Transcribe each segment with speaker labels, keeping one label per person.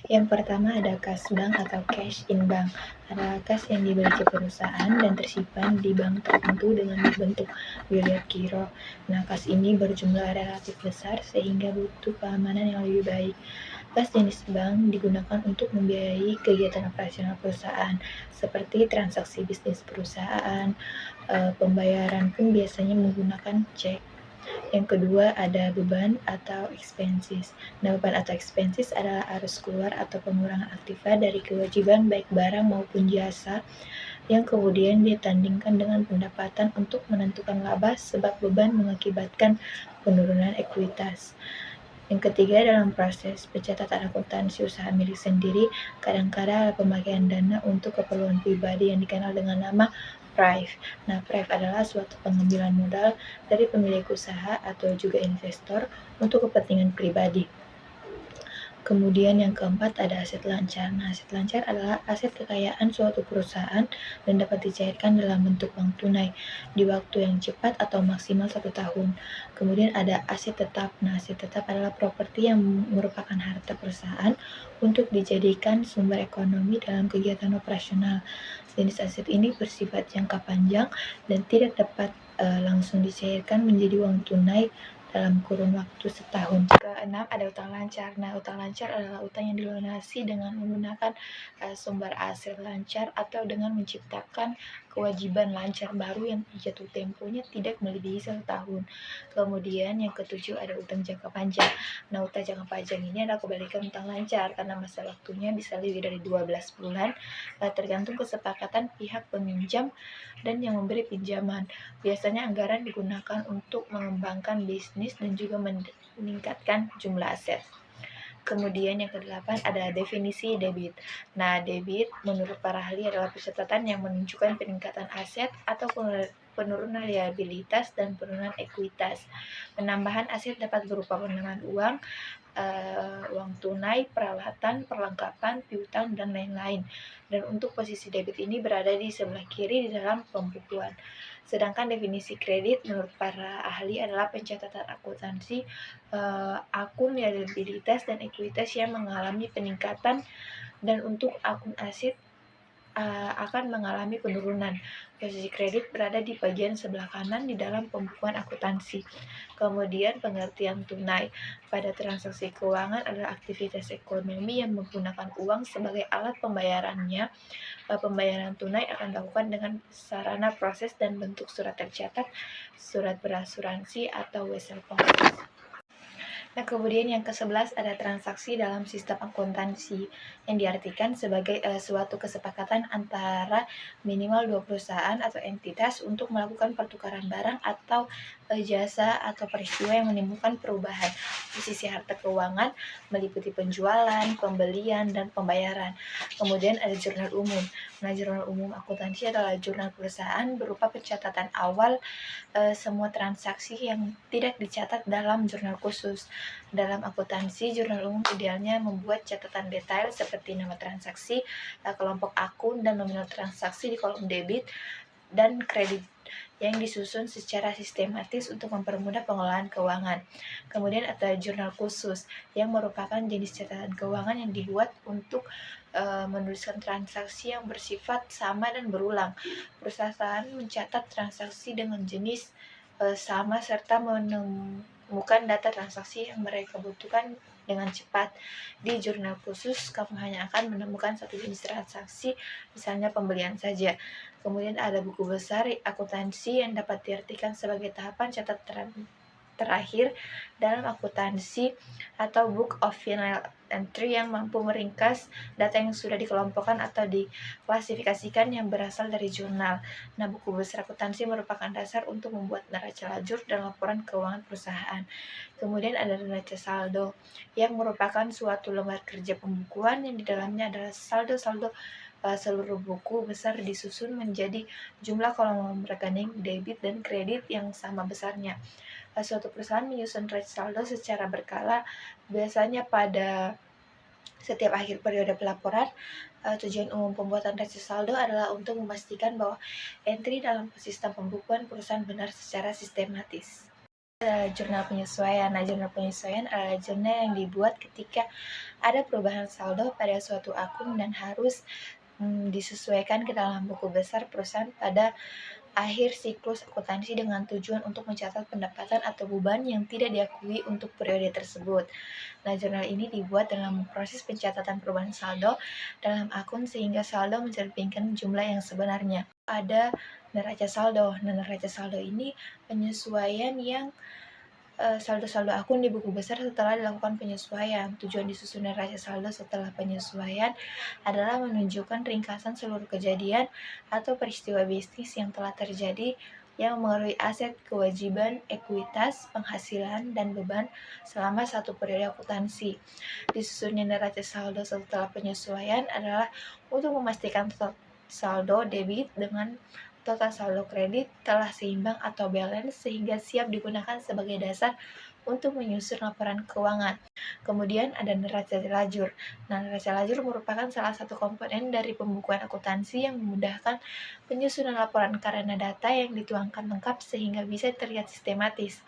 Speaker 1: Yang pertama ada kas bank atau cash in bank. Adalah kas yang dimiliki perusahaan dan tersimpan di bank tertentu dengan bentuk miliar giro. Nah, kas ini berjumlah relatif besar sehingga butuh keamanan yang lebih baik. Kas jenis bank digunakan untuk membiayai kegiatan operasional perusahaan, seperti transaksi bisnis perusahaan. Pembayaran pun biasanya menggunakan cek. Yang kedua ada beban atau expenses. Nah, beban atau expenses adalah arus keluar atau pengurangan aktiva dari kewajiban baik barang maupun jasa yang kemudian ditandingkan dengan pendapatan untuk menentukan laba, sebab beban mengakibatkan penurunan ekuitas. Yang ketiga, dalam proses pencatatan akuntansi usaha milik sendiri, kadang-kadang ada pemakaian dana untuk keperluan pribadi yang dikenal dengan nama PRIV. Nah, PRIV adalah suatu pengambilan modal dari pemilik usaha atau juga investor untuk kepentingan pribadi. Kemudian yang keempat ada aset lancar. Nah, aset lancar adalah aset kekayaan suatu perusahaan dan dapat dicairkan dalam bentuk uang tunai di waktu yang cepat atau maksimal 1 tahun. Kemudian ada aset tetap. Nah, aset tetap adalah properti yang merupakan harta perusahaan untuk dijadikan sumber ekonomi dalam kegiatan operasional. Jenis aset ini bersifat jangka panjang dan tidak dapat langsung dicairkan menjadi uang tunai dalam kurun waktu setahun. Keenam ada utang lancar. Nah, utang lancar adalah utang yang dilunasi dengan menggunakan sumber aset lancar atau dengan menciptakan kewajiban lancar baru yang jatuh temponya tidak melebihi 1 tahun. Kemudian yang ketujuh ada utang jangka panjang. Nah, utang jangka panjang ini adalah kebalikan utang lancar karena masa waktunya bisa lebih dari 12 bulan, tergantung kesepakatan pihak peminjam dan yang memberi pinjaman. Biasanya anggaran digunakan untuk mengembangkan bisnis dan juga meningkatkan jumlah aset. Kemudian yang kedelapan ada definisi debit. Nah, debit menurut para ahli adalah pencatatan yang menunjukkan peningkatan aset atau penurunan liabilitas dan penurunan ekuitas. Penambahan aset dapat berupa penambahan uang, uang tunai, peralatan, perlengkapan, piutang, dan lain-lain. Dan untuk posisi debit ini berada di sebelah kiri di dalam pembukuan. Sedangkan definisi kredit menurut para ahli adalah pencatatan akuntansi akun liabilitas dan ekuitas yang mengalami peningkatan, dan untuk akun aset akan mengalami penurunan. Posisi kredit berada di bagian sebelah kanan di dalam pembukuan akuntansi. Kemudian pengertian tunai. Pada transaksi keuangan adalah aktivitas ekonomi yang menggunakan uang sebagai alat pembayarannya. Pembayaran tunai akan dilakukan dengan sarana proses dan bentuk surat tercatat, surat berasuransi, atau wesel pos. Nah, kemudian yang ke-11 ada transaksi dalam sistem akuntansi yang diartikan sebagai suatu kesepakatan antara minimal 2 perusahaan atau entitas untuk melakukan pertukaran barang atau jasa atau peristiwa yang menimbulkan perubahan di sisi harta keuangan meliputi penjualan, pembelian, dan pembayaran. Kemudian ada jurnal umum. Nah, jurnal umum akuntansi adalah jurnal perusahaan berupa pencatatan awal semua transaksi yang tidak dicatat dalam jurnal khusus. Dalam akuntansi, jurnal umum idealnya membuat catatan detail seperti nama transaksi, kelompok akun, dan nominal transaksi di kolom debit dan kredit yang disusun secara sistematis untuk mempermudah pengelolaan keuangan. Kemudian ada jurnal khusus yang merupakan jenis catatan keuangan yang dibuat untuk menuliskan transaksi yang bersifat sama dan berulang. Perusahaan mencatat transaksi dengan jenis sama serta menemukan data transaksi yang mereka butuhkan dengan cepat. Di jurnal khusus, kamu hanya akan menemukan satu jenis transaksi, misalnya pembelian saja. Kemudian ada buku besar akuntansi yang dapat diartikan sebagai tahapan catatan terakhir dalam akuntansi atau book of final entry yang mampu meringkas data yang sudah dikelompokkan atau diklasifikasikan yang berasal dari jurnal. Nah, buku besar akuntansi merupakan dasar untuk membuat neraca lajur dan laporan keuangan perusahaan. Kemudian ada neraca saldo yang merupakan suatu lembar kerja pembukuan yang di dalamnya adalah saldo-saldo seluruh buku besar disusun menjadi jumlah kolom rekening debit dan kredit yang sama besarnya. Suatu perusahaan menyusun neraca saldo secara berkala, biasanya pada setiap akhir periode pelaporan. Tujuan umum pembuatan neraca saldo adalah untuk memastikan bahwa entry dalam sistem pembukuan perusahaan benar secara sistematis. Jurnal penyesuaian. Nah, jurnal penyesuaian adalah jurnal yang dibuat ketika ada perubahan saldo pada suatu akun dan harus disesuaikan ke dalam buku besar perusahaan pada akhir siklus akuntansi dengan tujuan untuk mencatat pendapatan atau beban yang tidak diakui untuk periode tersebut. Nah, jurnal ini dibuat dalam proses pencatatan perubahan saldo dalam akun sehingga saldo mencerminkan jumlah yang sebenarnya. Ada neraca saldo. Nah, neraca saldo ini penyesuaian yang saldo-saldo akun di buku besar setelah dilakukan penyesuaian. Tujuan disusun neraca saldo setelah penyesuaian adalah menunjukkan ringkasan seluruh kejadian atau peristiwa bisnis yang telah terjadi yang mengaruhi aset, kewajiban, ekuitas, penghasilan, dan beban selama satu periode akuntansi. Disusunnya neraca saldo setelah penyesuaian adalah untuk memastikan total saldo debit dengan total saldo kredit telah seimbang atau balance sehingga siap digunakan sebagai dasar untuk menyusun laporan keuangan. Kemudian ada neraca lajur. Nah, neraca lajur merupakan salah satu komponen dari pembukuan akuntansi yang memudahkan penyusunan laporan karena data yang dituangkan lengkap sehingga bisa terlihat sistematis.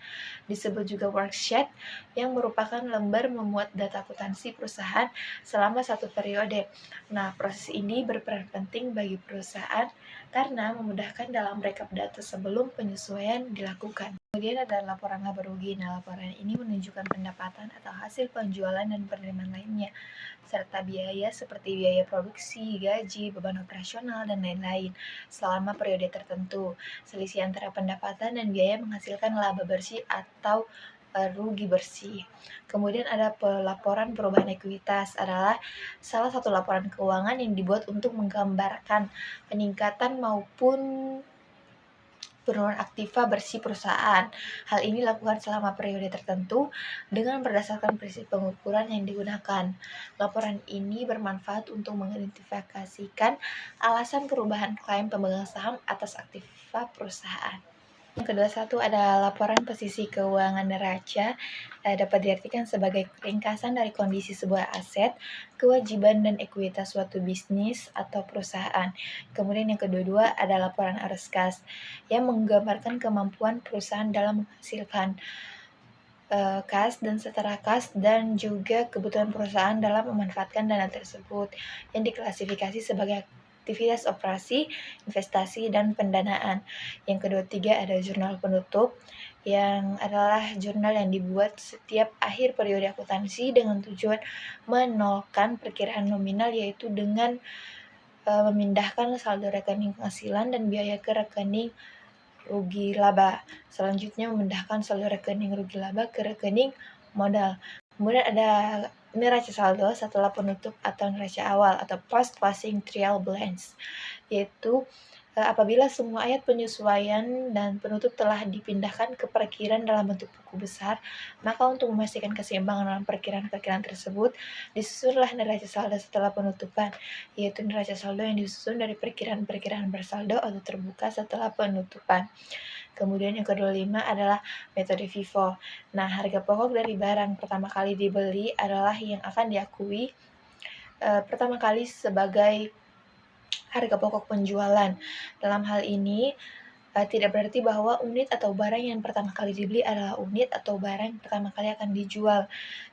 Speaker 1: Disebut juga worksheet yang merupakan lembar memuat data akuntansi perusahaan selama satu periode. Nah, proses ini berperan penting bagi perusahaan karena memudahkan dalam rekap data sebelum penyesuaian dilakukan. Kemudian ada laporan laba rugi. Nah, laporan ini menunjukkan pendapatan atau hasil penjualan dan penerimaan lainnya, serta biaya seperti biaya produksi, gaji, beban operasional, dan lain-lain selama periode tertentu. Selisih antara pendapatan dan biaya menghasilkan laba bersih atau rugi bersih. Kemudian ada pelaporan perubahan ekuitas, adalah salah satu laporan keuangan yang dibuat untuk menggambarkan peningkatan maupun penurunan aktiva bersih perusahaan. Hal ini dilakukan selama periode tertentu dengan berdasarkan prinsip pengukuran yang digunakan. Laporan ini bermanfaat untuk mengidentifikasikan alasan perubahan klaim pemegang saham atas aktiva perusahaan. Yang kedua satu ada laporan posisi keuangan neraca, dapat diartikan sebagai ringkasan dari kondisi sebuah aset, kewajiban dan ekuitas suatu bisnis atau perusahaan. Kemudian yang kedua ada laporan arus kas yang menggambarkan kemampuan perusahaan dalam menghasilkan kas dan setara kas dan juga kebutuhan perusahaan dalam memanfaatkan dana tersebut yang diklasifikasi sebagai aktivitas operasi, investasi, dan pendanaan. Yang kedua tiga ada jurnal penutup yang adalah jurnal yang dibuat setiap akhir periode akuntansi dengan tujuan menolkan perkiraan nominal yaitu dengan memindahkan saldo rekening penghasilan dan biaya ke rekening rugi laba. Selanjutnya memindahkan saldo rekening rugi laba ke rekening modal. Kemudian ada neraca saldo setelah penutup atau neraca awal atau post closing trial balance, yaitu apabila semua ayat penyesuaian dan penutup telah dipindahkan ke perkiraan dalam bentuk buku besar, maka untuk memastikan keseimbangan dalam perkiraan-perkiraan tersebut, disusunlah neraca saldo setelah penutupan, yaitu neraca saldo yang disusun dari perkiraan-perkiraan bersaldo atau terbuka setelah penutupan. Kemudian yang ke-25 adalah metode FIFO. Nah, harga pokok dari barang pertama kali dibeli adalah yang akan diakui pertama kali sebagai harga pokok penjualan. Dalam hal ini, tidak berarti bahwa unit atau barang yang pertama kali dibeli adalah unit atau barang yang pertama kali akan dijual.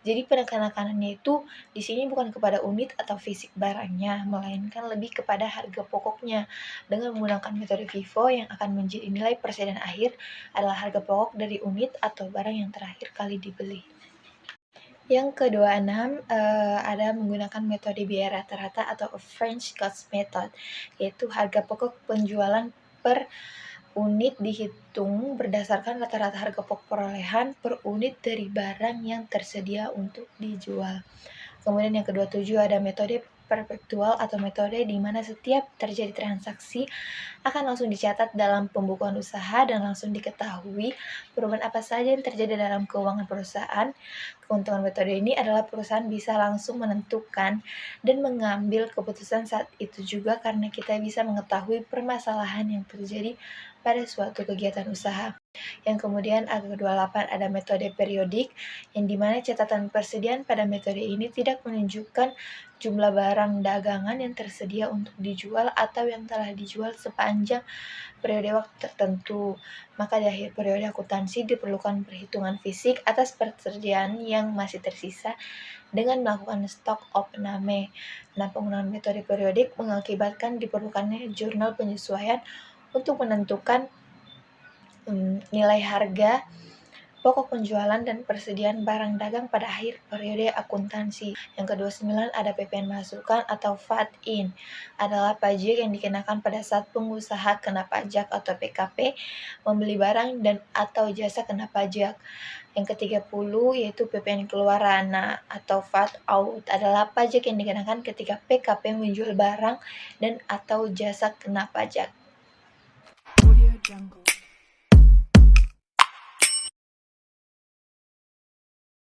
Speaker 1: Jadi penekanannya itu di sini bukan kepada unit atau fisik barangnya, melainkan lebih kepada harga pokoknya. Dengan menggunakan metode FIFO yang akan menjadi nilai perseden akhir adalah harga pokok dari unit atau barang yang terakhir kali dibeli. Yang ke-26 ada menggunakan metode biaya rata-rata atau French cost method, yaitu harga pokok penjualan per unit dihitung berdasarkan rata-rata harga pokok perolehan per unit dari barang yang tersedia untuk dijual. Kemudian yang ke-27 ada metode perpetual atau metode di mana setiap terjadi transaksi akan langsung dicatat dalam pembukuan usaha dan langsung diketahui perubahan apa saja yang terjadi dalam keuangan perusahaan. Keuntungan metode ini adalah perusahaan bisa langsung menentukan dan mengambil keputusan saat itu juga karena kita bisa mengetahui permasalahan yang terjadi pada suatu kegiatan usaha. Yang kemudian angka ke-28 ada metode periodik, yang dimana catatan persediaan pada metode ini tidak menunjukkan jumlah barang dagangan yang tersedia untuk dijual atau yang telah dijual sepanjang periode waktu tertentu. Maka di akhir periode akuntansi diperlukan perhitungan fisik atas persediaan yang masih tersisa dengan melakukan stok opname. Nah, penggunaan metode periodik mengakibatkan diperlukannya jurnal penyesuaian untuk menentukan nilai harga, pokok penjualan, dan persediaan barang dagang pada akhir periode akuntansi. Yang ke-29 ada PPN masukan atau VAT-in. Adalah pajak yang dikenakan pada saat pengusaha kena pajak atau PKP, membeli barang dan atau jasa kena pajak. Yang ke-30 yaitu PPN keluaran atau VAT out, adalah pajak yang dikenakan ketika PKP menjual barang dan atau jasa kena pajak.